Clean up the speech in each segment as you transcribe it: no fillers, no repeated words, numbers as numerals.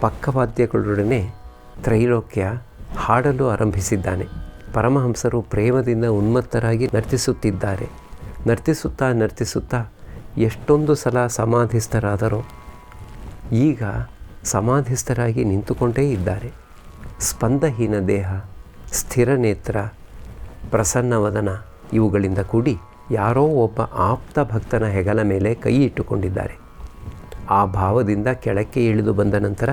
ಪಕ್ಕವಾದ್ಯಗಳೊಡನೆ ತ್ರೈಲೋಕ್ಯ ಹಾಡಲು ಆರಂಭಿಸಿದ್ದಾನೆ. ಪರಮಹಂಸರು ಪ್ರೇಮದಿಂದ ಉನ್ಮತ್ತರಾಗಿ ನರ್ತಿಸುತ್ತಿದ್ದಾರೆ. ನರ್ತಿಸುತ್ತಾ ನರ್ತಿಸುತ್ತಾ ಎಷ್ಟೊಂದು ಸಲ ಸಮಾಧಿಸ್ಥರಾದರೋ ಈಗ ಸಮಾಧಿಸ್ಥರಾಗಿ ನಿಂತುಕೊಂಡೇ ಇದ್ದಾರೆ. ಸ್ಪಂದಹೀನ ದೇಹ, ಸ್ಥಿರ ನೇತ್ರ, ಪ್ರಸನ್ನವದನ ಇವುಗಳಿಂದ ಕೂಡಿ ಯಾರೋ ಒಬ್ಬ ಆಪ್ತ ಭಕ್ತನ ಹೆಗಲ ಮೇಲೆ ಕೈ ಇಟ್ಟುಕೊಂಡಿದ್ದಾರೆ. ಆ ಭಾವದಿಂದ ಕೆಳಕ್ಕೆ ಇಳಿದು ಬಂದ ನಂತರ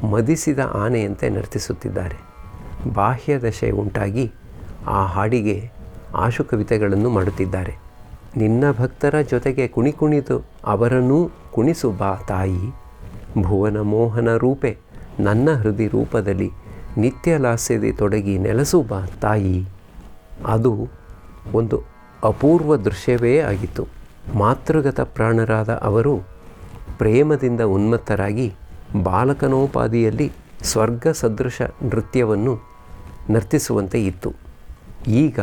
ಮದಿಸಿದ ಆನೆಯಂತೆ ನರ್ತಿಸುತ್ತಿದ್ದಾರೆ. ಬಾಹ್ಯ ದಶೆ ಉಂಟಾಗಿ ಆ ಹಾಡಿಗೆ ಆಶು ಕವಿತೆಗಳನ್ನು ಮಾಡುತ್ತಿದ್ದಾರೆ. ನಿನ್ನ ಭಕ್ತರ ಜೊತೆಗೆ ಕುಣಿದು ಅವರನ್ನೂ ಕುಣಿಸು ಬಾ ತಾಯಿ, ಭುವನ ಮೋಹನ ರೂಪೆ ನನ್ನ ಹೃದಯ ರೂಪದಲ್ಲಿ ನಿತ್ಯ ಲಾಸ್ಯದಿ ತೊಡಗಿ ನೆಲೆಸು ಬಾ ತಾಯಿ. ಅದು ಒಂದು ಅಪೂರ್ವ ದೃಶ್ಯವೇ ಆಗಿತ್ತು. ಮಾತೃಗತ ಪ್ರಾಣರಾದ ಅವರು ಪ್ರೇಮದಿಂದ ಉನ್ಮತ್ತರಾಗಿ ಬಾಲಕನೋಪಾದಿಯಲ್ಲಿ ಸ್ವರ್ಗ ಸದೃಶ ನೃತ್ಯವನ್ನು ನರ್ತಿಸುವಂತೆ ಇತ್ತು. ಈಗ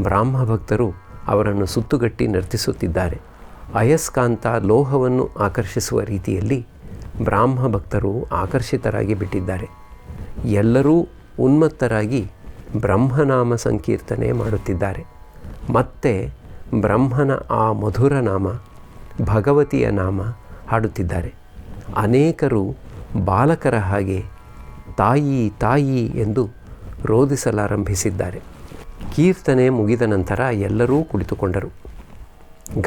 ಬ್ರಾಹ್ಮ ಭಕ್ತರು ಅವರನ್ನು ಸುತ್ತುಗಟ್ಟಿ ನರ್ತಿಸುತ್ತಿದ್ದಾರೆ. ಅಯಸ್ಕಾಂತ ಲೋಹವನ್ನು ಆಕರ್ಷಿಸುವ ರೀತಿಯಲ್ಲಿ ಬ್ರಾಹ್ಮ ಭಕ್ತರು ಆಕರ್ಷಿತರಾಗಿ ಬಿಟ್ಟಿದ್ದಾರೆ. ಎಲ್ಲರೂ ಉನ್ಮತ್ತರಾಗಿ ಬ್ರಹ್ಮನಾಮ ಸಂಕೀರ್ತನೆ ಮಾಡುತ್ತಿದ್ದಾರೆ. ಮತ್ತೆ ಬ್ರಹ್ಮನ ಆ ಮಧುರ ನಾಮ, ಭಗವತಿಯ ನಾಮ ಹಾಡುತ್ತಿದ್ದಾರೆ. ಅನೇಕರು ಬಾಲಕರ ಹಾಗೆ ತಾಯಿ ತಾಯಿ ಎಂದು ರೋದಿಸಲಾರಂಭಿಸಿದ್ದಾರೆ. ಕೀರ್ತನೆ ಮುಗಿದ ನಂತರ ಎಲ್ಲರೂ ಕುಳಿತುಕೊಂಡರು.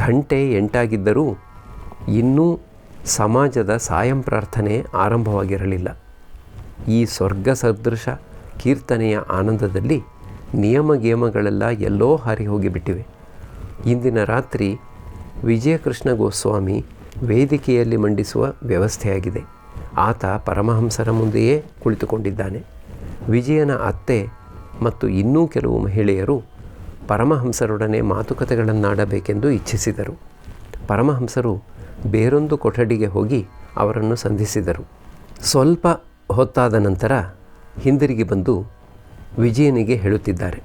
ಗಂಟೆ 8 ಇನ್ನೂ ಸಮಾಜದ ಸಾಯಂ ಪ್ರಾರ್ಥನೆ ಆರಂಭವಾಗಿರಲಿಲ್ಲ. ಈ ಸ್ವರ್ಗ ಸದೃಶ ಕೀರ್ತನೆಯ ಆನಂದದಲ್ಲಿ ನಿಯಮಗೇಮಗಳೆಲ್ಲ ಎಲ್ಲೋ ಹಾರಿ ಹೋಗಿಬಿಟ್ಟಿವೆ. ಇಂದಿನ ರಾತ್ರಿ ವಿಜಯಕೃಷ್ಣ ಗೋಸ್ವಾಮಿ ವೇದಿಕೆಯಲ್ಲಿ ಮಂಡಿಸುವ ವ್ಯವಸ್ಥೆಯಾಗಿದೆ. ಆತ ಪರಮಹಂಸರ ಮುಂದೆಯೇ ಕುಳಿತುಕೊಂಡಿದ್ದಾನೆ. ವಿಜಯನ ಅತ್ತೆ ಮತ್ತು ಇನ್ನೂ ಕೆಲವು ಮಹಿಳೆಯರು ಪರಮಹಂಸರೊಡನೆ ಮಾತುಕತೆಗಳನ್ನಾಡಬೇಕೆಂದು ಇಚ್ಛಿಸಿದರು. ಪರಮಹಂಸರು ಬೇರೊಂದು ಕೊಠಡಿಗೆ ಹೋಗಿ ಅವರನ್ನು ಸಂಧಿಸಿದರು. ಸ್ವಲ್ಪ ಹೊತ್ತಾದ ನಂತರ ಹಿಂದಿರುಗಿ ಬಂದು ವಿಜಯನಿಗೆ ಹೇಳುತ್ತಿದ್ದಾರೆ,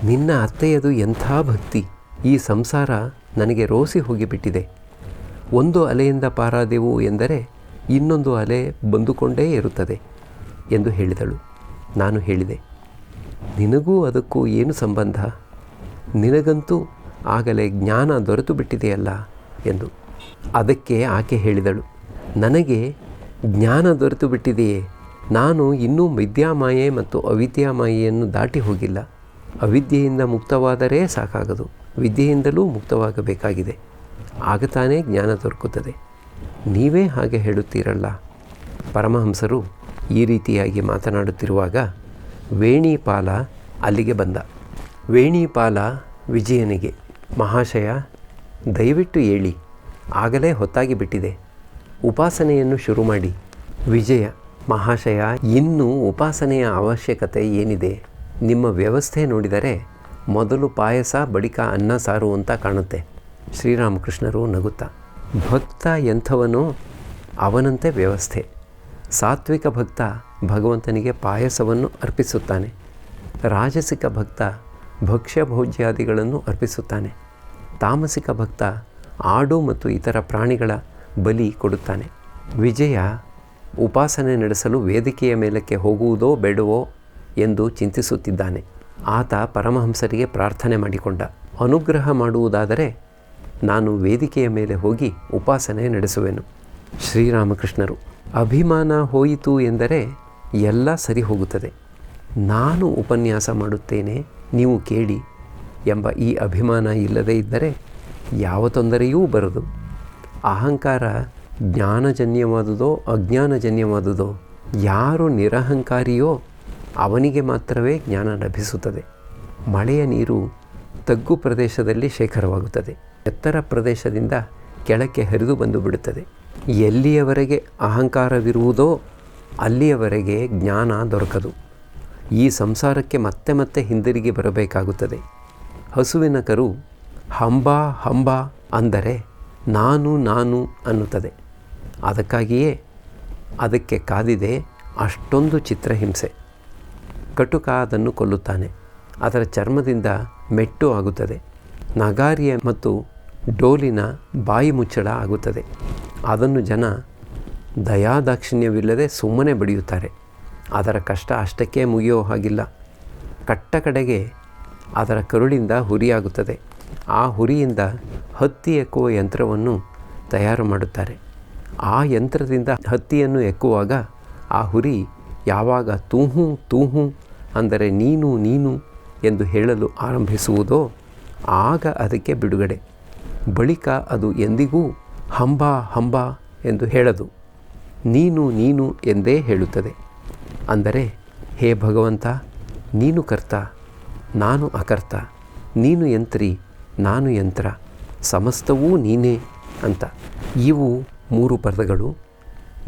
ನಿನ್ನ ಅತ್ತೆಯದು ಎಂಥ ಭಕ್ತಿ! ಈ ಸಂಸಾರ ನನಗೆ ರೋಸಿ ಹೋಗಿಬಿಟ್ಟಿದೆ. ಒಂದು ಅಲೆಯಿಂದ ಪಾರಾದೆವು ಎಂದರೆ ಇನ್ನೊಂದು ಅಲೆ ಬಂದುಕೊಂಡೇ ಇರುತ್ತದೆ ಎಂದು ಹೇಳಿದಳು. ನಾನು ಹೇಳಿದೆ, ನಿನಗೂ ಅದಕ್ಕೂ ಏನು ಸಂಬಂಧ? ನಿನಗಂತೂ ಆಗಲೇ ಜ್ಞಾನ ದೊರೆತು ಬಿಟ್ಟಿದೆಯಲ್ಲ ಎಂದು. ಅದಕ್ಕೆ ಆಕೆ ಹೇಳಿದಳು, ನನಗೆ ಜ್ಞಾನ ದೊರೆತು ಬಿಟ್ಟಿದೆಯೇ? ನಾನು ಇನ್ನೂ ವಿದ್ಯಾಮಾಯೆ ಮತ್ತು ಅವಿದ್ಯಾಮಾಯೆಯನ್ನು ದಾಟಿ ಹೋಗಿಲ್ಲ. ಅವಿದ್ಯೆಯಿಂದ ಮುಕ್ತವಾದರೆ ಸಾಕಾಗದು, ವಿದ್ಯೆಯಿಂದಲೂ ಮುಕ್ತವಾಗಬೇಕಾಗಿದೆ. ಆಗ ತಾನೇ ಜ್ಞಾನ ದೊರಕುತ್ತದೆ. ನೀವೇ ಹಾಗೆ ಹೇಳುತ್ತೀರಲ್ಲ. ಪರಮಹಂಸರು ಈ ರೀತಿಯಾಗಿ ಮಾತನಾಡುತ್ತಿರುವಾಗ ವೇಣಿಪಾಲ ಅಲ್ಲಿಗೆ ಬಂದ. ವೇಣಿಪಾಲ ವಿಜಯನಿಗೆ, ಮಹಾಶಯ, ದಯವಿಟ್ಟು ಹೇಳಿ, ಆಗಲೇ ಹೊತ್ತಾಗಿ ಬಿಟ್ಟಿದೆ. ಉಪಾಸನೆಯನ್ನು ಶುರು ಮಾಡಿ. ವಿಜಯ, ಮಹಾಶಯ, ಇನ್ನೂ ಉಪಾಸನೆಯ ಅವಶ್ಯಕತೆ ಏನಿದೆ? ನಿಮ್ಮ ವ್ಯವಸ್ಥೆ ನೋಡಿದರೆ ಮೊದಲು ಪಾಯಸ, ಬಳಿಕ ಅನ್ನ ಸಾರು ಅಂತ ಕಾಣುತ್ತೆ. ಶ್ರೀರಾಮಕೃಷ್ಣರು ನಗುತ್ತಾ, ಭಕ್ತ ಎಂಥವನೋ ಅವನಂತೆ ವ್ಯವಸ್ಥೆ. ಸಾತ್ವಿಕ ಭಕ್ತ ಭಗವಂತನಿಗೆ ಪಾಯಸವನ್ನು ಅರ್ಪಿಸುತ್ತಾನೆ. ರಾಜಸಿಕ ಭಕ್ತ ಭಕ್ಷ್ಯ ಭೋಜ್ಯಾದಿಗಳನ್ನು ಅರ್ಪಿಸುತ್ತಾನೆ. ತಾಮಸಿಕ ಭಕ್ತ ಆಡು ಮತ್ತು ಇತರ ಪ್ರಾಣಿಗಳ ಬಲಿ ಕೊಡುತ್ತಾನೆ. ವಿಜಯ ಉಪಾಸನೆ ನಡೆಸಲು ವೇದಿಕೆಯ ಮೇಲಕ್ಕೆ ಹೋಗುವುದೋ ಬೇಡವೋ ಎಂದು ಚಿಂತಿಸುತ್ತಿದ್ದಾನೆ. ಆತ ಪರಮಹಂಸರಿಗೆ ಪ್ರಾರ್ಥನೆ ಮಾಡಿಕೊಂಡ, ಅನುಗ್ರಹ ಮಾಡುವುದಾದರೆ ನಾನು ವೇದಿಕೆಯ ಮೇಲೆ ಹೋಗಿ ಉಪಾಸನೆ ನಡೆಸುವೆನು. ಶ್ರೀರಾಮಕೃಷ್ಣರು, ಅಭಿಮಾನ ಹೋಯಿತು ಎಂದರೆ ಎಲ್ಲ ಸರಿ ಹೋಗುತ್ತದೆ. ನಾನು ಉಪನ್ಯಾಸ ಮಾಡುತ್ತೇನೆ, ನೀವು ಕೇಳಿ ಎಂಬ ಈ ಅಭಿಮಾನ ಇಲ್ಲದೇ ಇದ್ದರೆ ಯಾವ ತೊಂದರೆಯೂ ಬರದು. ಅಹಂಕಾರ ಜ್ಞಾನಜನ್ಯವಾದುದೋ ಅಜ್ಞಾನಜನ್ಯವಾದುದೋ, ಯಾರು ನಿರಹಂಕಾರಿಯೋ ಅವನಿಗೆ ಮಾತ್ರವೇ ಜ್ಞಾನ ಲಭಿಸುತ್ತದೆ. ಮಳೆಯ ನೀರು ತಗ್ಗು ಪ್ರದೇಶದಲ್ಲಿ ಶೇಖರವಾಗುತ್ತದೆ, ಎತ್ತರ ಪ್ರದೇಶದಿಂದ ಕೆಳಕ್ಕೆ ಹರಿದು ಬಂದು ಬಿಡುತ್ತದೆ. ಎಲ್ಲಿಯವರೆಗೆ ಅಹಂಕಾರವಿರುವುದೋ ಅಲ್ಲಿಯವರೆಗೆ ಜ್ಞಾನ ದೊರಕದು. ಈ ಸಂಸಾರಕ್ಕೆ ಮತ್ತೆ ಮತ್ತೆ ಹಿಂದಿರುಗಿ ಬರಬೇಕಾಗುತ್ತದೆ. ಹಸುವಿನ ಕರು ಹಂಬಾ ಹಂಬಾ ಅಂದರೆ ನಾನು ನಾನು ಅನ್ನುತ್ತದೆ. ಅದಕ್ಕಾಗಿಯೇ ಅದಕ್ಕೆ ಕಾದಿದೆ ಅಷ್ಟೊಂದು ಚಿತ್ರಹಿಂಸೆ. ಕಟುಕ ಅದನ್ನು ಕೊಲ್ಲುತ್ತಾನೆ. ಅದರ ಚರ್ಮದಿಂದ ಮೆಟ್ಟು ಆಗುತ್ತದೆ. ನಗಾರಿಯ ಮತ್ತು ಡೋಲಿನ ಬಾಯಿ ಮುಚ್ಚಳ ಆಗುತ್ತದೆ. ಅದನ್ನು ಜನ ದಯಾದಾಕ್ಷಿಣ್ಯವಿಲ್ಲದೆ ಸುಮ್ಮನೆ ಬಡಿಯುತ್ತಾರೆ. ಅದರ ಕಷ್ಟ ಅಷ್ಟಕ್ಕೆ ಮುಗಿಯೋ ಹಾಗಿಲ್ಲ. ಕಟ್ಟ ಕಡೆಗೆ ಅದರ ಕರುಳಿಂದ ಹುರಿಯಾಗುತ್ತದೆ. ಆ ಹುರಿಯಿಂದ ಹತ್ತಿ ಎಕ್ಕುವ ಯಂತ್ರವನ್ನು ತಯಾರು ಮಾಡುತ್ತಾರೆ. ಆ ಯಂತ್ರದಿಂದ ಹತ್ತಿಯನ್ನು ಎಕ್ಕುವಾಗ ಆ ಹುರಿ ಯಾವಾಗ ತೂಹು ತೂಹು ಅಂದರೆ ನೀನು ನೀನು ಎಂದು ಹೇಳಲು ಆರಂಭಿಸುವುದೋ ಆಗ ಅದಕ್ಕೆ ಬಿಡುಗಡೆ. ಬಳಿಕ ಅದು ಎಂದಿಗೂ ಹಂಬ ಹಂಬ ಎಂದು ಹೇಳದು, ನೀನು ನೀನು ಎಂದೇ ಹೇಳುತ್ತದೆ. ಅಂದರೆ, ಹೇ ಭಗವಂತ, ನೀನು ಕರ್ತ, ನಾನು ಅಕರ್ತ, ನೀನು ಯಂತ್ರಿ, ನಾನು ಯಂತ್ರ, ಸಮಸ್ತವೂ ನೀನೇ ಅಂತ. ಇವು 3 ಪದಗಳು.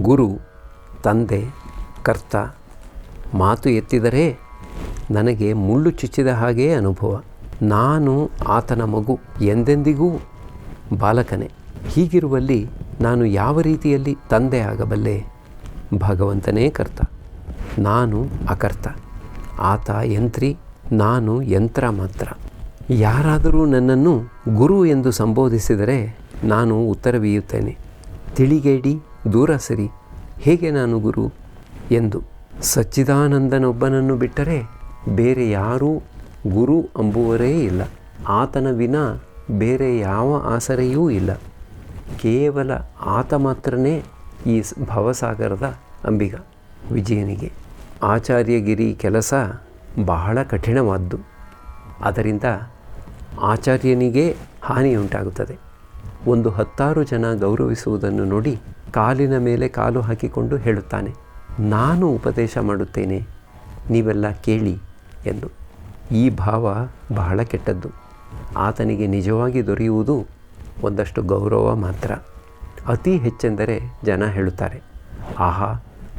ಗುರು, ತಂದೆ, ಕರ್ತ. ಮಾತು ಎತ್ತಿದರೆ ನನಗೆ ಮುಳ್ಳು ಚುಚ್ಚಿದ ಹಾಗೇ ಅನುಭವ. ನಾನು ಆತನ ಮಗು, ಎಂದೆಂದಿಗೂ ಬಾಲಕನೇ. ಹೀಗಿರುವಲ್ಲಿ ನಾನು ಯಾವ ರೀತಿಯಲ್ಲಿ ತಂದೆ ಆಗಬಲ್ಲೆ? ಭಗವಂತನೇ ಕರ್ತ, ನಾನು ಅಕರ್ತ. ಆತ ಯಂತ್ರಿ, ನಾನು ಯಂತ್ರ ಮಾತ್ರ. ಯಾರಾದರೂ ನನ್ನನ್ನು ಗುರು ಎಂದು ಸಂಬೋಧಿಸಿದರೆ ನಾನು ಉತ್ತರವೀಯುತ್ತೇನೆ, ತಿಳಿಗೇಡಿ, ದೂರ ಸರಿ, ಹೇಗೆ ನಾನು ಗುರು ಎಂದು. ಸಚ್ಚಿದಾನಂದನೊಬ್ಬನನ್ನು ಬಿಟ್ಟರೆ ಬೇರೆ ಯಾರೂ ಗುರು ಅಂಬುವರೇ ಇಲ್ಲ. ಆತನ ವಿನಾ ಬೇರೆ ಯಾವ ಆಸರೆಯೂ ಇಲ್ಲ. ಕೇವಲ ಆತ ಮಾತ್ರನೇ ಈ ಭವಸಾಗರದ ಅಂಬಿಗ. ವಿಜಯನಿಗೆ ಆಚಾರ್ಯಗಿರಿ ಕೆಲಸ ಬಹಳ ಕಠಿಣವಾದ್ದು. ಅದರಿಂದ ಆಚಾರ್ಯನಿಗೇ ಹಾನಿಯುಂಟಾಗುತ್ತದೆ. ಒಂದು 10 ಜನ ಗೌರವಿಸುವುದನ್ನು ನೋಡಿ ಕಾಲಿನ ಮೇಲೆ ಕಾಲು ಹಾಕಿಕೊಂಡು ಹೇಳುತ್ತಾನೆ, ನಾನು ಉಪದೇಶ ಮಾಡುತ್ತೇನೆ, ನೀವೆಲ್ಲ ಕೇಳಿ ಎಂದು. ಈ ಭಾವ ಬಹಳ ಕೆಟ್ಟದ್ದು. ಆತನಿಗೆ ನಿಜವಾಗಿ ದೊರೆಯುವುದು ಒಂದಷ್ಟು ಗೌರವ ಮಾತ್ರ. ಅತಿ ಹೆಚ್ಚೆಂದರೆ ಜನ ಹೇಳುತ್ತಾರೆ, ಆಹಾ,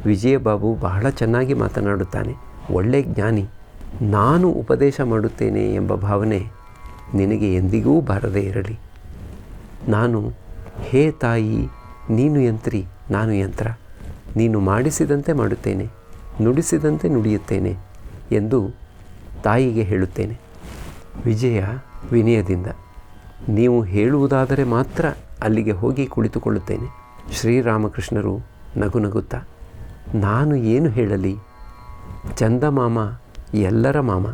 ವಿಜಯಬಾಬು ಬಹಳ ಚೆನ್ನಾಗಿ ಮಾತನಾಡುತ್ತಾನೆ, ಒಳ್ಳೆ ಜ್ಞಾನಿ. ನಾನು ಉಪದೇಶ ಮಾಡುತ್ತೇನೆ ಎಂಬ ಭಾವನೆ ನಿನಗೆ ಎಂದಿಗೂ ಬಾರದೇ ಇರಲಿ. ನಾನು, ಹೇ ತಾಯಿ, ನೀನು ಯಂತ್ರಿ, ನಾನು ಯಂತ್ರ, ನೀನು ಮಾಡಿಸಿದಂತೆ ಮಾಡುತ್ತೇನೆ, ನುಡಿಸಿದಂತೆ ನುಡಿಯುತ್ತೇನೆ ಎಂದು ತಾಯಿಗೆ ಹೇಳುತ್ತೇನೆ. ವಿಜಯ ವಿನಯದಿಂದ, ನೀವು ಹೇಳುವುದಾದರೆ ಮಾತ್ರ ಅಲ್ಲಿಗೆ ಹೋಗಿ ಕುಳಿತುಕೊಳ್ಳುತ್ತೇನೆ. ಶ್ರೀರಾಮಕೃಷ್ಣರು ನಗು ನಗುತ್ತಾ, ನಾನು ಏನು ಹೇಳಲಿ? ಚಂದಮಾಮ ಎಲ್ಲರ ಮಾಮ,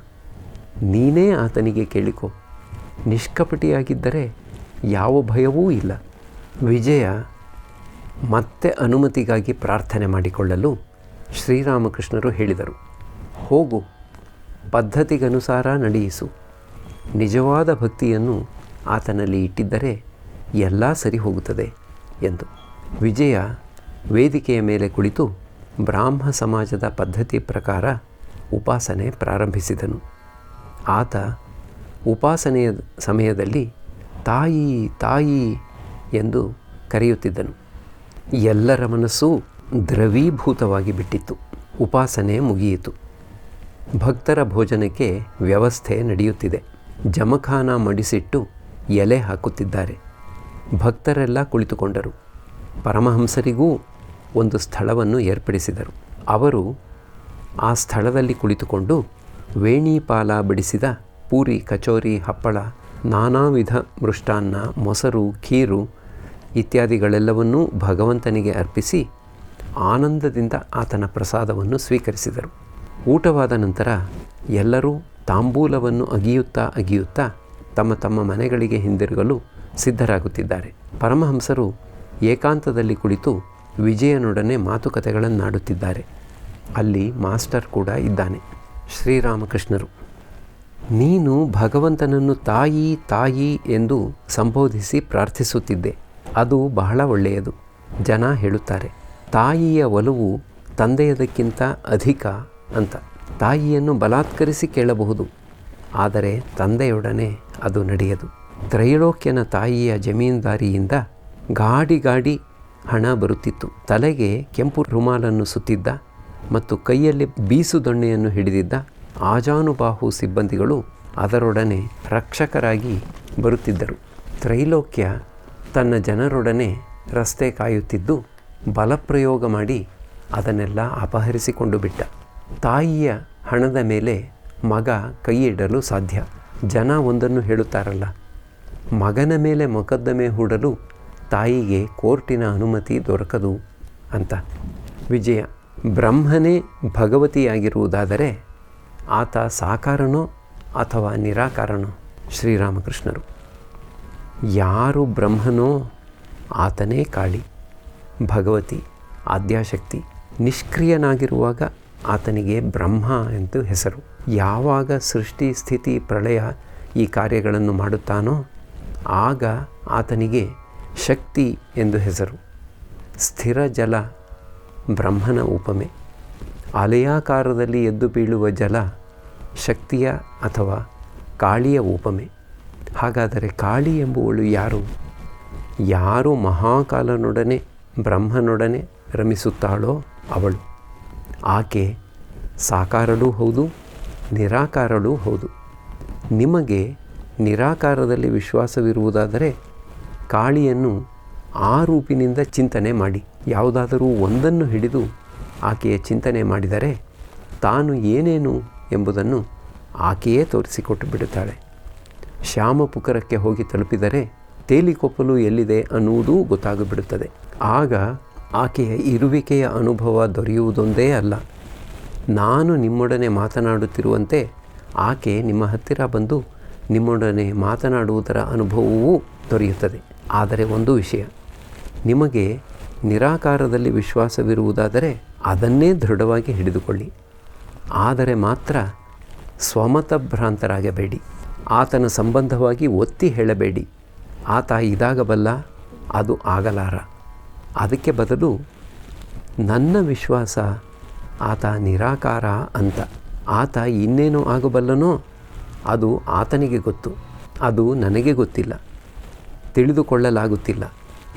ನೀನೇ ಆತನಿಗೆ ಕೇಳಿಕೊ. ನಿಷ್ಕಪಟಿಯಾಗಿದ್ದರೆ ಯಾವ ಭಯವೂ ಇಲ್ಲ. ವಿಜಯ ಮತ್ತೆ ಅನುಮತಿಗಾಗಿ ಪ್ರಾರ್ಥನೆ ಮಾಡಿಕೊಳ್ಳಲು ಶ್ರೀರಾಮಕೃಷ್ಣರು ಹೇಳಿದರು, ಹೋಗು, ಪದ್ಧತಿಗನುಸಾರ ನಡೆಯಿಸು. ನಿಜವಾದ ಭಕ್ತಿಯನ್ನು ಆತನಲ್ಲಿ ಇಟ್ಟಿದ್ದರೆ ಎಲ್ಲ ಸರಿ ಹೋಗುತ್ತದೆ ಎಂದು. ವಿಜಯ ವೇದಿಕೆಯ ಮೇಲೆ ಕುಳಿತು ಬ್ರಾಹ್ಮ ಸಮಾಜದ ಪದ್ಧತಿ ಪ್ರಕಾರ ಉಪಾಸನೆ ಪ್ರಾರಂಭಿಸಿದನು. ಆತ ಉಪಾಸನೆಯ ಸಮಯದಲ್ಲಿ ತಾಯಿ ತಾಯಿ ಎಂದು ಕರೆಯುತ್ತಿದ್ದನು. ಎಲ್ಲರ ಮನಸ್ಸು ದ್ರವೀಭೂತವಾಗಿ ಬಿಟ್ಟಿತ್ತು. ಉಪಾಸನೆ ಮುಗಿಯಿತು. ಭಕ್ತರ ಭೋಜನಕ್ಕೆ ವ್ಯವಸ್ಥೆ ನಡೆಯುತ್ತಿದೆ. ಜಮಖಾನ ಮಡಿಸಿಟ್ಟು ಎಲೆ ಹಾಕುತ್ತಿದ್ದಾರೆ. ಭಕ್ತರೆಲ್ಲ ಕುಳಿತುಕೊಂಡರು. ಪರಮಹಂಸರಿಗೂ ಒಂದು ಸ್ಥಳವನ್ನು ಏರ್ಪಡಿಸಿದರು. ಅವರು ಆ ಸ್ಥಳದಲ್ಲಿ ಕುಳಿತುಕೊಂಡು ವೇಣಿಪಾಲ ಬಡಿಸಿದ ಪೂರಿ, ಕಚೋರಿ, ಹಪ್ಪಳ, ನಾನಾ ವಿಧ ಮೃಷ್ಟಾನ್ನ, ಮೊಸರು, ಖೀರು ಇತ್ಯಾದಿಗಳೆಲ್ಲವನ್ನೂ ಭಗವಂತನಿಗೆ ಅರ್ಪಿಸಿ ಆನಂದದಿಂದ ಆತನ ಪ್ರಸಾದವನ್ನು ಸ್ವೀಕರಿಸಿದರು. ಊಟವಾದ ನಂತರ ಎಲ್ಲರೂ ತಾಂಬೂಲವನ್ನು ಅಗಿಯುತ್ತಾ ತಮ್ಮ ತಮ್ಮ ಮನೆಗಳಿಗೆ ಹಿಂದಿರುಗಲು ಸಿದ್ಧರಾಗುತ್ತಿದ್ದಾರೆ. ಪರಮಹಂಸರು ಏಕಾಂತದಲ್ಲಿ ಕುಳಿತು ವಿಜಯನೊಡನೆ ಮಾತುಕತೆಗಳನ್ನಾಡುತ್ತಿದ್ದಾರೆ. ಅಲ್ಲಿ ಮಾಸ್ಟರ್ ಕೂಡ ಇದ್ದಾನೆ. ಶ್ರೀರಾಮಕೃಷ್ಣರು, ನೀನು ಭಗವಂತನನ್ನು ತಾಯಿ ತಾಯಿ ಎಂದು ಸಂಬೋಧಿಸಿ ಪ್ರಾರ್ಥಿಸುತ್ತಿದ್ದೆ. ಅದು ಬಹಳ ಒಳ್ಳೆಯದು. ಜನ ಹೇಳುತ್ತಾರೆ, ತಾಯಿಯ ಒಲವು ತಂದೆಯದಕ್ಕಿಂತ ಅಧಿಕ ಅಂತ. ತಾಯಿಯನ್ನು ಬಲಾತ್ಕರಿಸಿ ಕೇಳಬಹುದು, ಆದರೆ ತಂದೆಯೊಡನೆ ಅದು ನಡೆಯದು. ತ್ರೈಲೋಕ್ಯನ ತಾಯಿಯ ಜಮೀನ್ದಾರಿಯಿಂದ ಗಾಡಿ ಹಣ ಬರುತ್ತಿತ್ತು. ತಲೆಗೆ ಕೆಂಪು ರುಮಾಲನ್ನು ಸುತ್ತಿದ್ದ ಮತ್ತು ಕೈಯಲ್ಲಿ ಬೀಸುದೊಣ್ಣೆಯನ್ನು ಹಿಡಿದಿದ್ದ ಆಜಾನುಬಾಹು ಸಿಬ್ಬಂದಿಗಳು ಅದರೊಡನೆ ರಕ್ಷಕರಾಗಿ ಬರುತ್ತಿದ್ದರು. ತ್ರೈಲೋಕ್ಯ ತನ್ನ ಜನರೊಡನೆ ರಸ್ತೆ ಕಾಯುತ್ತಿದ್ದು ಬಲಪ್ರಯೋಗ ಮಾಡಿ ಅದನ್ನೆಲ್ಲ ಅಪಹರಿಸಿಕೊಂಡು ಬಿಟ್ಟ. ತಾಯಿಯ ಹಣದ ಮೇಲೆ ಮಗ ಕೈಯಿಡಲು ಸಾಧ್ಯ. ಜನ ಒಂದನ್ನು ಹೇಳುತ್ತಾರಲ್ಲ, ಮಗನ ಮೇಲೆ ಮೊಕದ್ದಮೆ ಹೂಡಲು ತಾಯಿಗೆ ಕೋರ್ಟಿನ ಅನುಮತಿ ದೊರಕದು ಅಂತ. ವಿಜಯ: ಬ್ರಹ್ಮನೇ ಭಗವತಿಯಾಗಿರುವುದಾದರೆ ಆತ ಸಾಕಾರನೋ ಅಥವಾ ನಿರಾಕಾರನೋ? ಶ್ರೀರಾಮಕೃಷ್ಣರು: ಯಾರು ಬ್ರಹ್ಮನೋ ಆತನೇ ಕಾಳಿ, ಭಗವತಿ, ಆದ್ಯಾಶಕ್ತಿ. ನಿಷ್ಕ್ರಿಯನಾಗಿರುವಾಗ ಆತನಿಗೆ ಬ್ರಹ್ಮ ಎಂದು ಹೆಸರು. ಯಾವಾಗ ಸೃಷ್ಟಿ, ಸ್ಥಿತಿ, ಪ್ರಳಯ ಈ ಕಾರ್ಯಗಳನ್ನು ಮಾಡುತ್ತಾನೋ ಆಗ ಆತನಿಗೆ ಶಕ್ತಿ ಎಂದು ಹೆಸರು. ಸ್ಥಿರ ಜಲ ಬ್ರಹ್ಮನ ಉಪಮೆ. ಅಲೆಯಾಕಾರದಲ್ಲಿ ಎದ್ದು ಬೀಳುವ ಜಲ ಶಕ್ತಿಯ ಅಥವಾ ಕಾಳಿಯ ಉಪಮೆ. ಹಾಗಾದರೆ ಕಾಳಿ ಎಂಬುವಳು ಯಾರು? ಯಾರು ಮಹಾಕಾಲನೊಡನೆ ಬ್ರಹ್ಮನೊಡನೆ ರಮಿಸುತ್ತಾಳೋ ಅವಳು. ಆಕೆ ಸಾಕಾರಳೂ ಹೌದು, ನಿರಾಕಾರಳೂ ಹೌದು. ನಿಮಗೆ ನಿರಾಕಾರದಲ್ಲಿ ವಿಶ್ವಾಸವಿರುವುದಾದರೆ ಕಾಳಿಯನ್ನು ಆ ರೂಪಿನಿಂದ ಚಿಂತನೆ ಮಾಡಿ. ಯಾವುದಾದರೂ ಒಂದನ್ನು ಹಿಡಿದು ಆಕೆಯ ಚಿಂತನೆ ಮಾಡಿದರೆ ತಾನು ಏನೇನು ಎಂಬುದನ್ನು ಆಕೆಯೇ ತೋರಿಸಿಕೊಟ್ಟು ಬಿಡುತ್ತಾಳೆ. ಶ್ಯಾಮಪುಕರಕ್ಕೆ ಹೋಗಿ ತಲುಪಿದರೆ ತೇಲಿಕೊಪ್ಪಲು ಎಲ್ಲಿದೆ ಅನ್ನುವುದೂ ಗೊತ್ತಾಗಿಬಿಡುತ್ತದೆ. ಆಗ ಆಕೆಯ ಇರುವಿಕೆಯ ಅನುಭವ ದೊರೆಯುವುದೊಂದೇ ಅಲ್ಲ, ನಾನು ನಿಮ್ಮೊಡನೆ ಮಾತನಾಡುತ್ತಿರುವಂತೆ ಆಕೆ ನಿಮ್ಮ ಹತ್ತಿರ ಬಂದು ನಿಮ್ಮೊಡನೆ ಮಾತನಾಡುವುದರ ಅನುಭವವೂ ದೊರೆಯುತ್ತದೆ. ಆದರೆ ಒಂದು ವಿಷಯ, ನಿಮಗೆ ನಿರಾಕಾರದಲ್ಲಿ ವಿಶ್ವಾಸವಿರುವುದಾದರೆ ಅದನ್ನೇ ದೃಢವಾಗಿ ಹಿಡಿದುಕೊಳ್ಳಿ. ಆದರೆ ಮಾತ್ರ ಸ್ವಮತಭ್ರಾಂತರಾಗಬೇಡಿ. ಆತನ ಸಂಬಂಧವಾಗಿ ಒತ್ತಿ ಹೇಳಬೇಡಿ, ಆತ ಇದಾಗಬಲ್ಲ, ಅದು ಆಗಲಾರ. ಅದಕ್ಕೆ ಬದಲು ನನ್ನ ವಿಶ್ವಾಸ ಆತ ನಿರಾಕಾರ ಅಂತ. ಆತ ಇನ್ನೇನೋ ಆಗಬಲ್ಲನೋ ಅದು ಆತನಿಗೆ ಗೊತ್ತು, ಅದು ನನಗೆ ಗೊತ್ತಿಲ್ಲ, ತಿಳಿದುಕೊಳ್ಳಲಾಗುತ್ತಿಲ್ಲ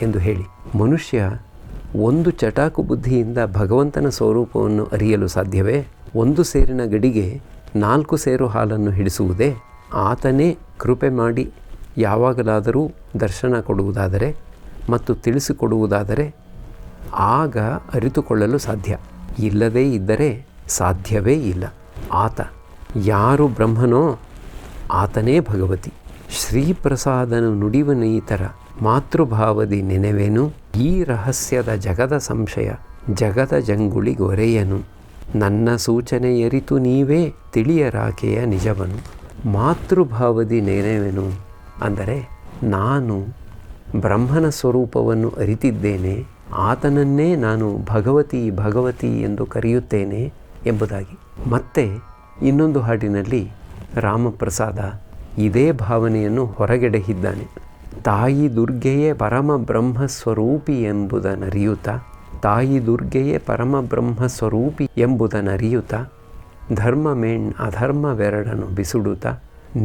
ಎಂದು ಹೇಳಿ. ಮನುಷ್ಯ ಒಂದು ಚಟಾಕು ಬುದ್ಧಿಯಿಂದ ಭಗವಂತನ ಸ್ವರೂಪವನ್ನು ಅರಿಯಲು ಸಾಧ್ಯವೇ? ಒಂದು ಸೇರಿನ ಗಡಿಗೆ 4 ಸೇರು ಹಾಲನ್ನು ಹಿಡಿಸುವುದೇ? ಆತನೇ ಕೃಪೆ ಮಾಡಿ ಯಾವಾಗಲಾದರೂ ದರ್ಶನ ಕೊಡುವುದಾದರೆ ಮತ್ತು ತಿಳಿಸಿಕೊಡುವುದಾದರೆ ಆಗ ಅರಿತುಕೊಳ್ಳಲು ಸಾಧ್ಯ. ಇಲ್ಲದೇ ಇದ್ದರೆ ಸಾಧ್ಯವೇ ಇಲ್ಲ. ಆತ ಯಾರು ಬ್ರಹ್ಮನೋ ಆತನೇ ಭಗವತಿ. ಶ್ರೀಪ್ರಸಾದನು ನುಡಿವನೀತರ ಮಾತೃಭಾವದಿ ನೆನೆವೆನು, ಈ ರಹಸ್ಯದ ಜಗದ ಸಂಶಯ ಜಗದ ಜಂಗುಳಿ ಗೊರೆಯನು, ನನ್ನ ಸೂಚನೆಯರಿತು ನೀವೇ ತಿಳಿಯರಾಕೆಯ ನಿಜವನು. ಮಾತೃಭಾವದಿ ನೆನೆವೆನು ಅಂದರೆ ನಾನು ಬ್ರಹ್ಮನ ಸ್ವರೂಪವನ್ನು ಅರಿತಿದ್ದೇನೆ, ಆತನನ್ನೇ ನಾನು ಭಗವತಿ ಭಗವತಿ ಎಂದು ಕರೆಯುತ್ತೇನೆ ಎಂಬುದಾಗಿ. ಮತ್ತೆ ಇನ್ನೊಂದು ಹಾಡಿನಲ್ಲಿ ರಾಮಪ್ರಸಾದ ಇದೇ ಭಾವನೆಯನ್ನು ಹೊರಗೆಡಹಿದ್ದಾನೆ. ತಾಯಿ ದುರ್ಗೆಯೇ ಪರಮ ಬ್ರಹ್ಮಸ್ವರೂಪಿ ಎಂಬುದನ್ನರಿಯುತ್ತ, ತಾಯಿ ದುರ್ಗೆಯೇ ಪರಮ ಬ್ರಹ್ಮಸ್ವರೂಪಿ ಎಂಬುದನ್ನರಿಯುತ್ತ, ಧರ್ಮ ಮೇಣ್ ಅಧರ್ಮವೆರಡನು ಬಿಸುಡುತ್ತ,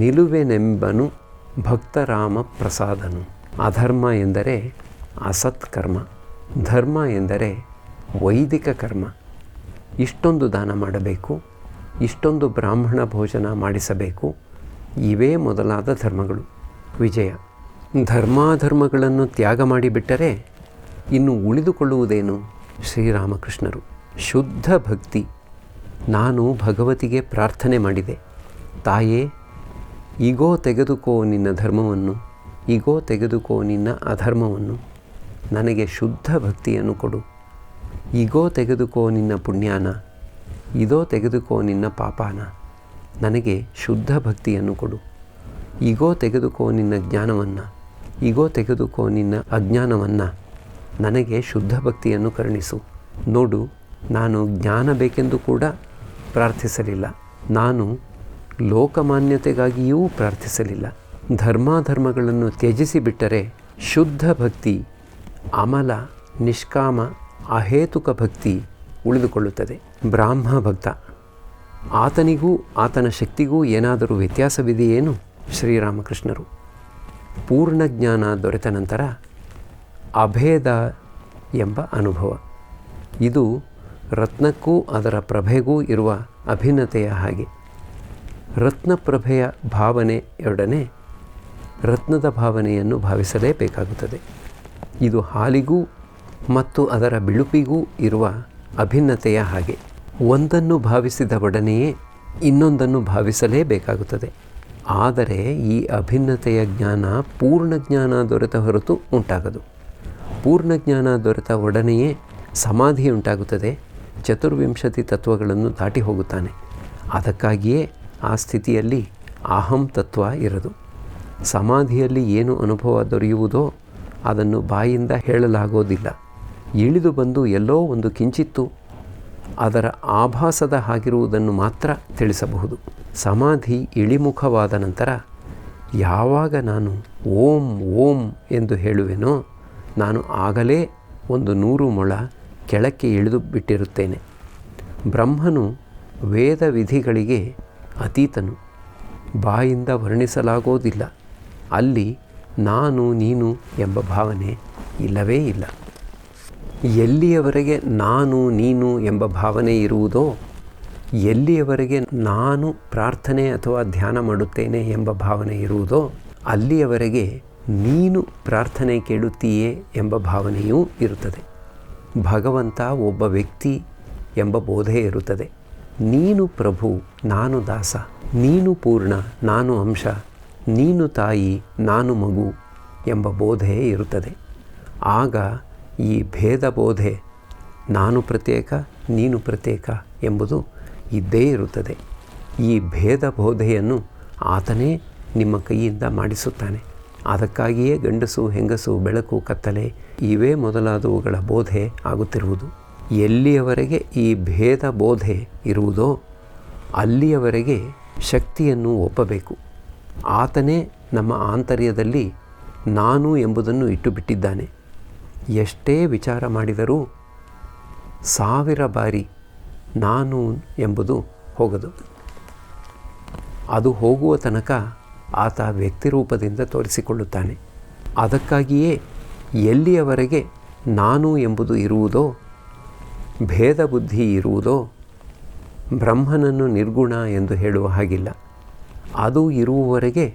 ನಿಲುವೆನೆಂಬನು ಭಕ್ತರಾಮ ಪ್ರಸಾದನು. ಅಧರ್ಮ ಎಂದರೆ ಅಸತ್ಕರ್ಮ, ಧರ್ಮ ಎಂದರೆ ವೈದಿಕ ಕರ್ಮ. ಇಷ್ಟೊಂದು ದಾನ ಮಾಡಬೇಕು, ಇಷ್ಟೊಂದು ಬ್ರಾಹ್ಮಣ ಭೋಜನ ಮಾಡಿಸಬೇಕು, ಇವೇ ಮೊದಲಾದ ಧರ್ಮಗಳು. ವಿಜಯ: ಧರ್ಮಾಧರ್ಮಗಳನ್ನು ತ್ಯಾಗ ಮಾಡಿಬಿಟ್ಟರೆ ಇನ್ನು ಉಳಿದುಕೊಳ್ಳುವುದೇನು? ಶ್ರೀರಾಮಕೃಷ್ಣರು: ಶುದ್ಧ ಭಕ್ತಿ. ನಾನು ಭಗವತಿಗೆ ಪ್ರಾರ್ಥನೆ ಮಾಡಿದೆ, ತಾಯೇ ಈಗೋ ತೆಗೆದುಕೋ ನಿನ್ನ ಧರ್ಮವನ್ನು, ಈಗೋ ತೆಗೆದುಕೋ ನಿನ್ನ ಅಧರ್ಮವನ್ನು, ನನಗೆ ಶುದ್ಧ ಭಕ್ತಿಯನ್ನು ಕೊಡು. ಈಗೋ ತೆಗೆದುಕೋ ನಿನ್ನ ಪುಣ್ಯಾನ, ಇದೋ ತೆಗೆದುಕೋ ನಿನ್ನ ಪಾಪಾನ, ನನಗೆ ಶುದ್ಧ ಭಕ್ತಿಯನ್ನು ಕೊಡು. ಈಗೋ ತೆಗೆದುಕೋ ನಿನ್ನ ಜ್ಞಾನವನ್ನು, ಈಗೋ ತೆಗೆದುಕೋ ನಿನ್ನ ಅಜ್ಞಾನವನ್ನು, ನನಗೆ ಶುದ್ಧ ಭಕ್ತಿಯನ್ನು ಕರುಣಿಸು. ನೋಡು, ನಾನು ಜ್ಞಾನ ಬೇಕೆಂದು ಕೂಡ ಪ್ರಾರ್ಥಿಸಲಿಲ್ಲ, ನಾನು ಲೋಕಮಾನ್ಯತೆಗಾಗಿಯೂ ಪ್ರಾರ್ಥಿಸಲಿಲ್ಲ. ಧರ್ಮಾಧರ್ಮಗಳನ್ನು ತ್ಯಜಿಸಿಬಿಟ್ಟರೆ ಶುದ್ಧ ಭಕ್ತಿ, ಅಮಲ, ನಿಷ್ಕಾಮ, ಅಹೇತುಕ ಭಕ್ತಿ ಉಳಿದುಕೊಳ್ಳುತ್ತದೆ. ಬ್ರಾಹ್ಮ ಭಕ್ತ, ಆತನಿಗೂ ಆತನ ಶಕ್ತಿಗೂ ಏನಾದರೂ ವ್ಯತ್ಯಾಸವಿದೆಯೇನು? ಶ್ರೀರಾಮಕೃಷ್ಣರು: ಪೂರ್ಣ ಜ್ಞಾನ ದೊರೆತ ನಂತರ ಅಭೇದ ಎಂಬ ಅನುಭವ. ಇದು ರತ್ನಕ್ಕೂ ಅದರ ಪ್ರಭೆಗೂ ಇರುವ ಅಭಿನ್ನತೆಯ ಹಾಗೆ. ರತ್ನಪ್ರಭೆಯ ಭಾವನೆಯೊಡನೆ ರತ್ನದ ಭಾವನೆಯನ್ನು ಭಾವಿಸಲೇಬೇಕಾಗುತ್ತದೆ. ಇದು ಹಾಲಿಗೂ ಮತ್ತು ಅದರ ಬಿಳುಪಿಗೂ ಇರುವ ಅಭಿನ್ನತೆಯ ಹಾಗೆ. ಒಂದನ್ನು ಭಾವಿಸಿದ ಒಡನೆಯೇ ಇನ್ನೊಂದನ್ನು ಭಾವಿಸಲೇಬೇಕಾಗುತ್ತದೆ. ಆದರೆ ಈ ಅಭಿನ್ನತೆಯ ಜ್ಞಾನ ಪೂರ್ಣ ಜ್ಞಾನ ದೊರೆತ ಹೊರತು ಉಂಟಾಗದು. ಪೂರ್ಣ ಜ್ಞಾನ ದೊರೆತ ಒಡನೆಯೇ ಸಮಾಧಿ ಉಂಟಾಗುತ್ತದೆ. ಚತುರ್ವಿಂಶತಿ ತತ್ವಗಳನ್ನು ದಾಟಿ ಹೋಗುತ್ತಾನೆ. ಅದಕ್ಕಾಗಿಯೇ ಆ ಸ್ಥಿತಿಯಲ್ಲಿ ಅಹಂ ತತ್ವ ಇರದು. ಸಮಾಧಿಯಲ್ಲಿ ಏನು ಅನುಭವ ದೊರೆಯುವುದೋ ಅದನ್ನು ಬಾಯಿಂದ ಹೇಳಲಾಗೋದಿಲ್ಲ. ಇಳಿದು ಬಂದು ಎಲ್ಲೋ ಒಂದು ಕಿಂಚಿತ್ತು ಅದರ ಆಭಾಸದ ಹಾಗಿರುವುದನ್ನು ಮಾತ್ರ ತಿಳಿಸಬಹುದು. ಸಮಾಧಿ ಇಳಿಮುಖವಾದ ನಂತರ ಯಾವಾಗ ನಾನು ಓಂ ಓಂ ಎಂದು ಹೇಳುವೆನೋ ನಾನು ಆಗಲೇ 100 ಮೊಳ ಕೆಳಕ್ಕೆ ಇಳಿದು ಬಿಟ್ಟಿರುತ್ತೇನೆ. ಬ್ರಹ್ಮನು ವೇದ ವಿಧಿಗಳಿಗೆ ಅತೀತನು, ಬಾಯಿಂದ ವರ್ಣಿಸಲಾಗೋದಿಲ್ಲ. ಅಲ್ಲಿ ನಾನು ನೀನು ಎಂಬ ಭಾವನೆ ಇಲ್ಲವೇ ಇಲ್ಲ. ಎಲ್ಲಿಯವರೆಗೆ ನಾನು ನೀನು ಎಂಬ ಭಾವನೆ ಇರುವುದೋ, ಎಲ್ಲಿಯವರೆಗೆ ನಾನು ಪ್ರಾರ್ಥನೆ ಅಥವಾ ಧ್ಯಾನ ಮಾಡುತ್ತೇನೆ ಎಂಬ ಭಾವನೆ ಇರುವುದೋ, ಅಲ್ಲಿಯವರೆಗೆ ನೀನು ಪ್ರಾರ್ಥನೆ ಕೇಳುತ್ತೀಯೇ ಎಂಬ ಭಾವನೆಯೂ ಇರುತ್ತದೆ. ಭಗವಂತ ಒಬ್ಬ ವ್ಯಕ್ತಿ ಎಂಬ ಬೋಧೆ ಇರುತ್ತದೆ. ನೀನು ಪ್ರಭು, ನಾನು ದಾಸ, ನೀನು ಪೂರ್ಣ, ನಾನು ಅಂಶ, ನೀನು ತಾಯಿ, ನಾನು ಮಗು ಎಂಬ ಬೋಧೆ ಇರುತ್ತದೆ. ಆಗ ಈ ಭೇದ ಬೋಧೆ, ನಾನು ಪ್ರತ್ಯೇಕ ನೀನು ಪ್ರತ್ಯೇಕ ಎಂಬುದು ಇದ್ದೇ ಇರುತ್ತದೆ. ಈ ಭೇದ ಬೋಧೆಯನ್ನು ಆತನೇ ನಿಮ್ಮ ಕೈಯಿಂದ ಮಾಡಿಸುತ್ತಾನೆ. ಅದಕ್ಕಾಗಿಯೇ ಗಂಡಸು ಹೆಂಗಸು, ಬೆಳಕು ಕತ್ತಲೆ ಇವೇ ಮೊದಲಾದವುಗಳ ಬೋಧೆ ಆಗುತ್ತಿರುವುದು. ಎಲ್ಲಿಯವರೆಗೆ ಈ ಭೇದ ಬೋಧೆ ಇರುವುದೋ ಅಲ್ಲಿಯವರೆಗೆ ಶಕ್ತಿಯನ್ನು ಒಪ್ಪಬೇಕು. ಆತನೇ ನಮ್ಮ ಆಂತರ್ಯದಲ್ಲಿ ನಾನು ಎಂಬುದನ್ನು ಇಟ್ಟು ಬಿಟ್ಟಿದ್ದಾನೆ. ಎಷ್ಟೇ ವಿಚಾರ ಮಾಡಿದರೂ 1000 ಬಾರಿ ನಾನು ಎಂಬುದು ಹೋಗದು. ಅದು ಹೋಗುವ ತನಕ ಆತ ವ್ಯಕ್ತಿರೂಪದಿಂದ ತೋರಿಸಿಕೊಳ್ಳುತ್ತಾನೆ. ಅದಕ್ಕಾಗಿಯೇ ಎಲ್ಲಿಯವರೆಗೆ ನಾನು ಎಂಬುದು ಇರುವುದೋ, ಭೇದ ಬುದ್ಧಿ ಇರುವುದೋ, ಬ್ರಹ್ಮನನ್ನು ನಿರ್ಗುಣ ಎಂದು ಹೇಳುವ ಹಾಗಿಲ್ಲ. ಅದು ಇರುವವರೆಗೆ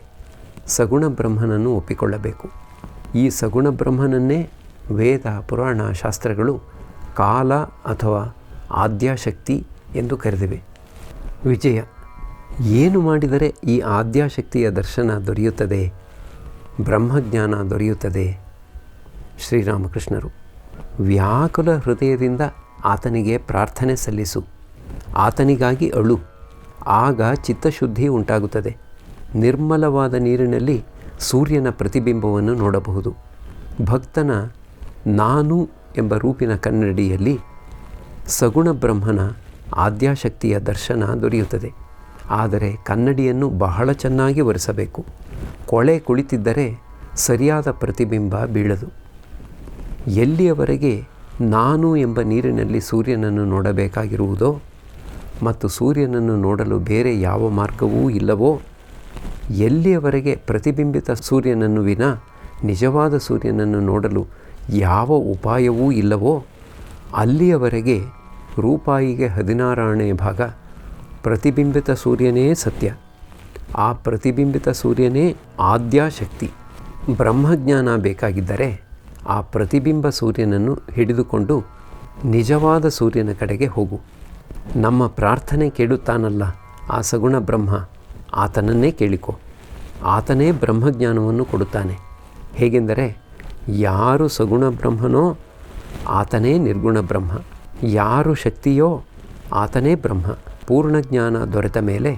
ಸಗುಣ ಬ್ರಹ್ಮನನ್ನು ಒಪ್ಪಿಕೊಳ್ಳಬೇಕು. ಈ ಸಗುಣ ಬ್ರಹ್ಮನನ್ನೇ ವೇದ ಪುರಾಣ ಶಾಸ್ತ್ರಗಳು ಕಾಲ ಅಥವಾ ಆದ್ಯಾಶಕ್ತಿ ಎಂದು ಕರೆದಿವೆ. ವಿಜಯ, ಏನು ಮಾಡಿದರೆ ಈ ಆದ್ಯಾಶಕ್ತಿಯ ದರ್ಶನ ದೊರೆಯುತ್ತದೆ, ಬ್ರಹ್ಮಜ್ಞಾನ ದೊರೆಯುತ್ತದೆ? ಶ್ರೀರಾಮಕೃಷ್ಣರು, ವ್ಯಾಕುಲ ಹೃದಯದಿಂದ ಆತನಿಗೆ ಪ್ರಾರ್ಥನೆ ಸಲ್ಲಿಸು, ಆತನಿಗಾಗಿ ಅಳು. ಆಗ ಚಿತ್ತಶುದ್ಧಿ ಉಂಟಾಗುತ್ತದೆ. ನಿರ್ಮಲವಾದ ನೀರಿನಲ್ಲಿ ಸೂರ್ಯನ ಪ್ರತಿಬಿಂಬವನ್ನು ನೋಡಬಹುದು. ಭಕ್ತನ ನಾನು ಎಂಬ ರೂಪಿನ ಕನ್ನಡಿಯಲ್ಲಿ ಸಗುಣ ಬ್ರಹ್ಮನ ಆದ್ಯಾಶಕ್ತಿಯ ದರ್ಶನ ದೊರೆಯುತ್ತದೆ. ಆದರೆ ಕನ್ನಡಿಯನ್ನು ಬಹಳ ಚೆನ್ನಾಗಿ ಒರೆಸಬೇಕು. ಕೊಳೆ ಕುಳಿತಿದ್ದರೆ ಸರಿಯಾದ ಪ್ರತಿಬಿಂಬ ಬೀಳದು. ಎಲ್ಲಿಯವರೆಗೆ ನಾನು ಎಂಬ ನೀರಿನಲ್ಲಿ ಸೂರ್ಯನನ್ನು ನೋಡಬೇಕಾಗಿರುವುದೋ ಮತ್ತು ಸೂರ್ಯನನ್ನು ನೋಡಲು ಬೇರೆ ಯಾವ ಮಾರ್ಗವೂ ಇಲ್ಲವೋ, ಎಲ್ಲಿಯವರೆಗೆ ಪ್ರತಿಬಿಂಬಿತ ಸೂರ್ಯನನ್ನು ವಿನಾ ನಿಜವಾದ ಸೂರ್ಯನನ್ನು ನೋಡಲು ಯಾವ ಉಪಾಯವೂ ಇಲ್ಲವೋ, ಅಲ್ಲಿಯವರೆಗೆ ರೂಪಾಯಿಗೆ 16ನೇ ಭಾಗ ಪ್ರತಿಬಿಂಬಿತ ಸೂರ್ಯನೇ ಸತ್ಯ. ಆ ಪ್ರತಿಬಿಂಬಿತ ಸೂರ್ಯನೇ ಆದ್ಯಾಶಕ್ತಿ. ಬ್ರಹ್ಮಜ್ಞಾನ ಬೇಕಾಗಿದ್ದರೆ ಆ ಪ್ರತಿಬಿಂಬ ಸೂರ್ಯನನ್ನು ಹಿಡಿದುಕೊಂಡು ನಿಜವಾದ ಸೂರ್ಯನ ಕಡೆಗೆ ಹೋಗು. ನಮ್ಮ ಪ್ರಾರ್ಥನೆ ಕೇಳುತ್ತಾನಲ್ಲ ಆ ಸಗುಣ ಬ್ರಹ್ಮ, ಆತನನ್ನೇ ಕೇಳಿಕೊ. ಆತನೇ ಬ್ರಹ್ಮಜ್ಞಾನವನ್ನು ಕೊಡುತ್ತಾನೆ. ಹೇಗೆಂದರೆ, ಯಾರು ಸಗುಣ ಬ್ರಹ್ಮನೋ ಆತನೇ ನಿರ್ಗುಣ ಬ್ರಹ್ಮ, ಯಾರು ಶಕ್ತಿಯೋ ಆತನೇ ಬ್ರಹ್ಮ. ಪೂರ್ಣಜ್ಞಾನ ದೊರೆತ ಮೇಲೆ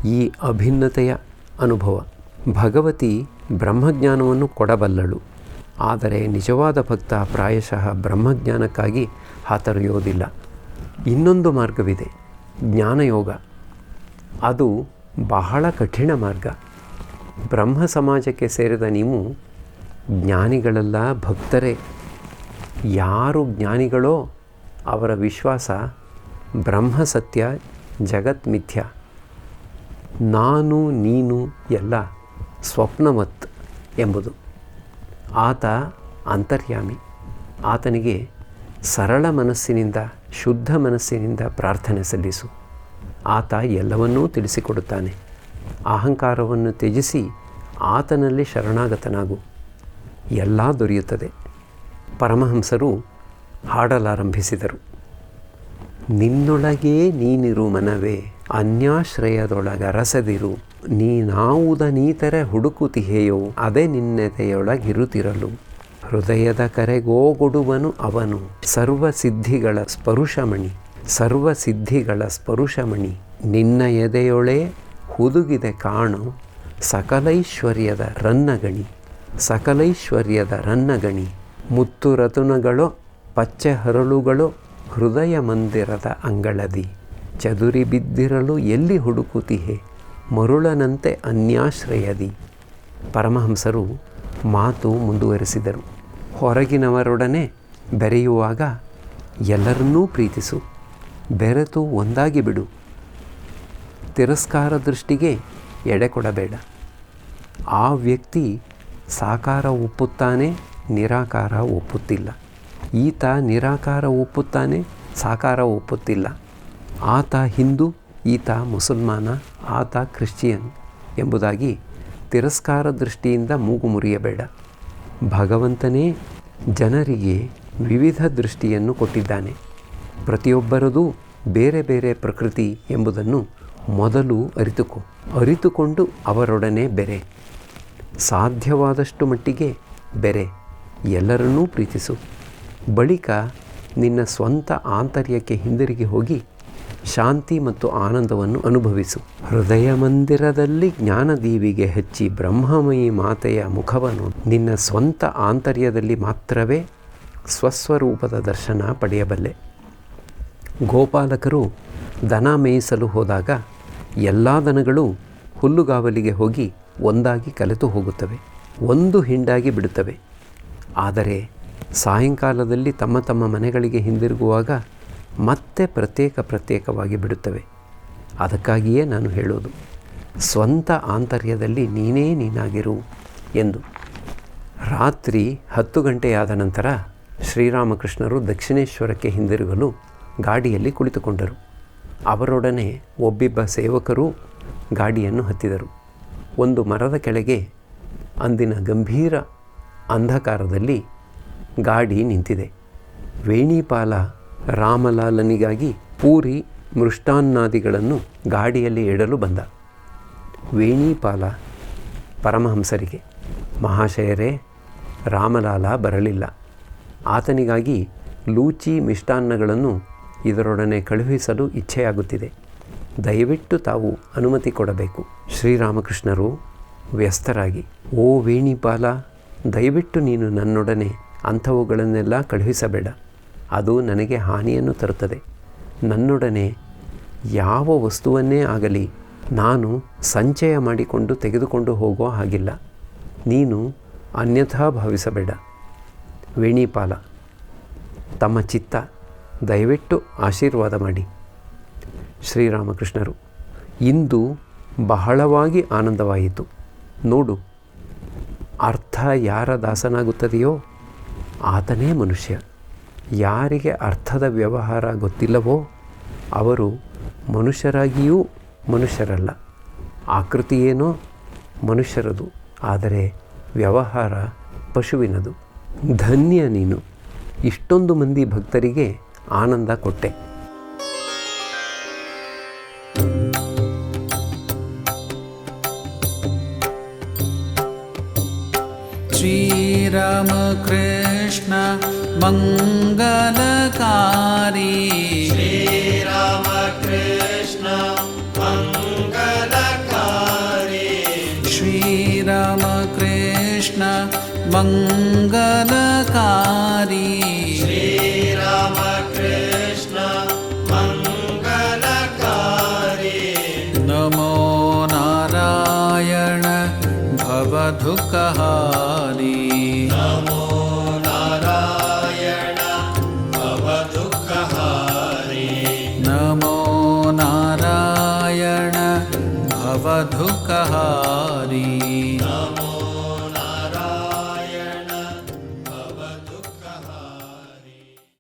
ಈ ಅಭಿನ್ನತೆಯ ಅನುಭವ. ಭಗವತಿ ಬ್ರಹ್ಮಜ್ಞಾನವನ್ನು ಕೊಡಬಲ್ಲಳು. ಆದರೆ ನಿಜವಾದ ಭಕ್ತ ಪ್ರಾಯಶಃ ಬ್ರಹ್ಮಜ್ಞಾನಕ್ಕಾಗಿ ಹಾತೊರೆಯೋದಿಲ್ಲ. ಇನ್ನೊಂದು ಮಾರ್ಗವಿದೆ, ಜ್ಞಾನಯೋಗ. ಅದು ಬಹಳ ಕಠಿಣ ಮಾರ್ಗ. ಬ್ರಹ್ಮ ಸಮಾಜಕ್ಕೆ ಸೇರಿದ ನೀವು ಜ್ಞಾನಿಗಳೆಲ್ಲ ಭಕ್ತರೇ. ಯಾರು ಜ್ಞಾನಿಗಳೋ ಅವರ ವಿಶ್ವಾಸ ಬ್ರಹ್ಮ ಸತ್ಯ, ಜಗತ್ ಮಿಥ್ಯ, ನಾನು ನೀನು ಎಲ್ಲ ಸ್ವಪ್ನವತ್ ಎಂಬುದು. ಆತ ಅಂತರ್ಯಾಮಿ. ಆತನಿಗೆ ಸರಳ ಮನಸ್ಸಿನಿಂದ, ಶುದ್ಧ ಮನಸ್ಸಿನಿಂದ ಪ್ರಾರ್ಥನೆ ಸಲ್ಲಿಸು. ಆತ ಎಲ್ಲವನ್ನೂ ತಿಳಿಸಿಕೊಡುತ್ತಾನೆ. ಅಹಂಕಾರವನ್ನು ತ್ಯಜಿಸಿ ಆತನಲ್ಲಿ ಶರಣಾಗತನಾಗು, ಎಲ್ಲ ದೊರೆಯುತ್ತದೆ. ಪರಮಹಂಸರು ಹಾಡಲಾರಂಭಿಸಿದರು. ನಿನ್ನೊಳಗೇ ನೀನಿರು ಮನವೇ, ಅನ್ಯಾಶ್ರಯದೊಳಗರಸದಿರು, ನೀನಾವುದ ನೀತರ ಹುಡುಕುತಿಹೆಯೋ ಅದೇ ನಿನ್ನೆದೆಯೊಳಗಿರುತ್ತಿರಲು. ಹೃದಯದ ಕರೆಗೋಗೊಡುವನು ಅವನು. ಸರ್ವಸಿದ್ಧಿಗಳ ಸ್ಪರುಶಮಣಿ, ಸರ್ವಸಿದ್ಧಿಗಳ ಸ್ಪರುಶಮಣಿ. ನಿನ್ನ ಎದೆಯೊಳೆ ಹುದುಗಿದೆ ಕಾಣು ಸಕಲೈಶ್ವರ್ಯದ ರನ್ನಗಣಿ, ಸಕಲೈಶ್ವರ್ಯದ ರನ್ನಗಣಿ. ಮುತ್ತು ರತುನಗಳೋ ಪಚ್ಚೆ ಹರಳುಗಳೋ ಹೃದಯ ಮಂದಿರದ ಅಂಗಳದಿ. ಚದುರಿ ಬಿದ್ದಿರಲು ಎಲ್ಲಿ ಹುಡುಕುತಿಹೆ ಮರುಳನಂತೆ ಅನ್ಯಾಶ್ರಯದಿ. ಪರಮಹಂಸರು ಮಾತು ಮುಂದುವರೆಸಿದರು. ಹೊರಗಿನವರೊಡನೆ ಬೆರೆಯುವಾಗ ಎಲ್ಲರನ್ನೂ ಪ್ರೀತಿಸು, ಬೆರೆತು ಒಂದಾಗಿ ಬಿಡು. ತಿರಸ್ಕಾರ ದೃಷ್ಟಿಗೆ ಎಡೆ ಕೊಡಬೇಡ. ಆ ವ್ಯಕ್ತಿ ಸಾಕಾರ ಒಪ್ಪುತ್ತಾನೆ, ನಿರಾಕಾರ ಒಪ್ಪುತ್ತಿಲ್ಲ. ಈತ ನಿರಾಕಾರ ಒಪ್ಪುತ್ತಾನೆ, ಸಾಕಾರ ಒಪ್ಪುತ್ತಿಲ್ಲ. ಆತ ಹಿಂದೂ, ಈತ ಮುಸಲ್ಮಾನ, ಆತ ಕ್ರಿಶ್ಚಿಯನ್ ಎಂಬುದಾಗಿ ತಿರಸ್ಕಾರ ದೃಷ್ಟಿಯಿಂದ ಮೂಗು ಮುರಿಯಬೇಡ. ಭಗವಂತನೇ ಜನರಿಗೆ ವಿವಿಧ ದೃಷ್ಟಿಯನ್ನು ಕೊಟ್ಟಿದ್ದಾನೆ. ಪ್ರತಿಯೊಬ್ಬರದೂ ಬೇರೆ ಬೇರೆ ಪ್ರಕೃತಿ ಎಂಬುದನ್ನು ಮೊದಲು ಅರಿತುಕೊಂಡು ಅವರೊಡನೆ ಬೆರೆ. ಸಾಧ್ಯವಾದಷ್ಟು ಮಟ್ಟಿಗೆ ಬೆರೆ, ಎಲ್ಲರನ್ನೂ ಪ್ರೀತಿಸು. ಬಳಿಕ ನಿನ್ನ ಸ್ವಂತ ಆಂತರ್ಯಕ್ಕೆ ಹಿಂದಿರುಗಿ ಹೋಗಿ ಶಾಂತಿ ಮತ್ತು ಆನಂದವನ್ನು ಅನುಭವಿಸು. ಹೃದಯ ಮಂದಿರದಲ್ಲಿ ಜ್ಞಾನದೀವಿಗೆ ಹಚ್ಚಿ ಬ್ರಹ್ಮಮಯಿ ಮಾತೆಯ ಮುಖವನ್ನು ನಿನ್ನ ಸ್ವಂತ ಆಂತರ್ಯದಲ್ಲಿ ಮಾತ್ರವೇ ಸ್ವಸ್ವರೂಪದ ದರ್ಶನ ಪಡೆಯಬಲ್ಲೆ. ಗೋಪಾಲಕರು ದನ ಮೇಯಿಸಲು ಹೋದಾಗ ಎಲ್ಲ ದನಗಳು ಹುಲ್ಲುಗಾವಲಿಗೆ ಹೋಗಿ ಒಂದಾಗಿ ಕಲೆತು ಹೋಗುತ್ತವೆ, ಒಂದು ಹಿಂಡಾಗಿ ಬಿಡುತ್ತವೆ. ಆದರೆ ಸಾಯಂಕಾಲದಲ್ಲಿ ತಮ್ಮ ತಮ್ಮ ಮನೆಗಳಿಗೆ ಹಿಂದಿರುಗುವಾಗ ಮತ್ತೆ ಪ್ರತ್ಯೇಕವಾಗಿ ಬಿಡುತ್ತವೆ. ಅದಕ್ಕಾಗಿಯೇ ನಾನು ಹೇಳೋದು, ಸ್ವಂತ ಆಂತರ್ಯದಲ್ಲಿ ನೀನೇ ನೀನಾಗಿರು ಎಂದು. ರಾತ್ರಿ 10 ಗಂಟೆಯಾದ ನಂತರ ಶ್ರೀರಾಮಕೃಷ್ಣರು ದಕ್ಷಿಣೇಶ್ವರಕ್ಕೆ ಹಿಂದಿರುಗಲು ಗಾಡಿಯಲ್ಲಿ ಕುಳಿತುಕೊಂಡರು. ಅವರೊಡನೆ ಒಬ್ಬಿಬ್ಬ ಸೇವಕರೂ ಗಾಡಿಯನ್ನು ಹತ್ತಿದರು. ಒಂದು ಮರದ ಕೆಳಗೆ ಅಂದಿನ ಗಂಭೀರ ಅಂಧಕಾರದಲ್ಲಿ ಗಾಡಿ ನಿಂತಿದೆ. ವೇಣಿಪಾಲ ರಾಮಲಾಲನಿಗಾಗಿ ಪೂರಿ ಮೃಷ್ಟಾನ್ನಾದಿಗಳನ್ನು ಗಾಡಿಯಲ್ಲಿ ಇಡಲು ಬಂದ. ವೇಣಿಪಾಲ ಪರಮಹಂಸರಿಗೆ, ಮಹಾಶಯರೇ, ರಾಮಲಾಲ ಬರಲಿಲ್ಲ. ಆತನಿಗಾಗಿ ಲೂಚಿ ಮಿಷ್ಟಾನ್ನಗಳನ್ನು ಇದರೊಡನೆ ಕಳುಹಿಸಲು ಇಚ್ಛೆಯಾಗುತ್ತಿದೆ. ದಯವಿಟ್ಟು ತಾವು ಅನುಮತಿ ಕೊಡಬೇಕು. ಶ್ರೀರಾಮಕೃಷ್ಣರು ವ್ಯಸ್ತರಾಗಿ, ಓ ವೇಣಿಪಾಲ, ದಯವಿಟ್ಟು ನೀನು ನನ್ನೊಡನೆ ಅಂಥವುಗಳನ್ನೆಲ್ಲ ಕಳುಹಿಸಬೇಡ. ಅದು ನನಗೆ ಹಾನಿಯನ್ನು ತರುತ್ತದೆ. ನನ್ನೊಡನೆ ಯಾವ ವಸ್ತುವನ್ನೇ ಆಗಲಿ ನಾನು ಸಂಚಯ ಮಾಡಿಕೊಂಡು ತೆಗೆದುಕೊಂಡು ಹೋಗೋ ಹಾಗಿಲ್ಲ. ನೀನು ಅನ್ಯಥಾ ಭಾವಿಸಬೇಡ. ವೇಣಿಪಾಲ, ತಮ್ಮ ಚಿತ್ತ, ದಯವಿಟ್ಟು ಆಶೀರ್ವಾದ ಮಾಡಿ. ಶ್ರೀರಾಮಕೃಷ್ಣರು, ಇಂದು ಬಹಳವಾಗಿ ಆನಂದವಾಯಿತು. ನೋಡು, ಅರ್ಥ ಯಾರ ದಾಸನಾಗುತ್ತದೆಯೋ ಆತನೇ ಮನುಷ್ಯ. ಯಾರಿಗೆ ಅರ್ಥದ ವ್ಯವಹಾರ ಗೊತ್ತಿಲ್ಲವೋ ಅವರು ಮನುಷ್ಯರಾಗಿಯೂ ಮನುಷ್ಯರಲ್ಲ. ಆಕೃತಿಯೇನೋ ಮನುಷ್ಯರದು, ಆದರೆ ವ್ಯವಹಾರ ಪಶುವಿನದು. ಧನ್ಯ ನೀನು, ಇಷ್ಟೊಂದು ಮಂದಿ ಭಕ್ತರಿಗೆ ಆನಂದ ಕೊಟ್ಟೆ. ಶ್ರೀರಾಮ ಕೃಷ್ಣ ಮಂಗಲಕಾರಿ, ಶ್ರೀರಾಮ ಕೃಷ್ಣ ಮಂಗಲಕಾರಿ, ಶ್ರೀರಾಮ ಕೃಷ್ಣ ಮಂಗಲಕಾರಿ, ಶ್ರೀರಾಮ ಕೃಷ್ಣ ಮಂಗಲಕಾರಿ. ನಮೋ ನಾರಾಯಣ ಭವದುಃಖಹಾರಿ, ನಮೋ ನಾರಾಯಣ ಭವದುಃಖಹಾರಿ, ನಮೋ ನಾರಾಯಣ ಭವದುಃಖಹಾರಿ, ನಮೋ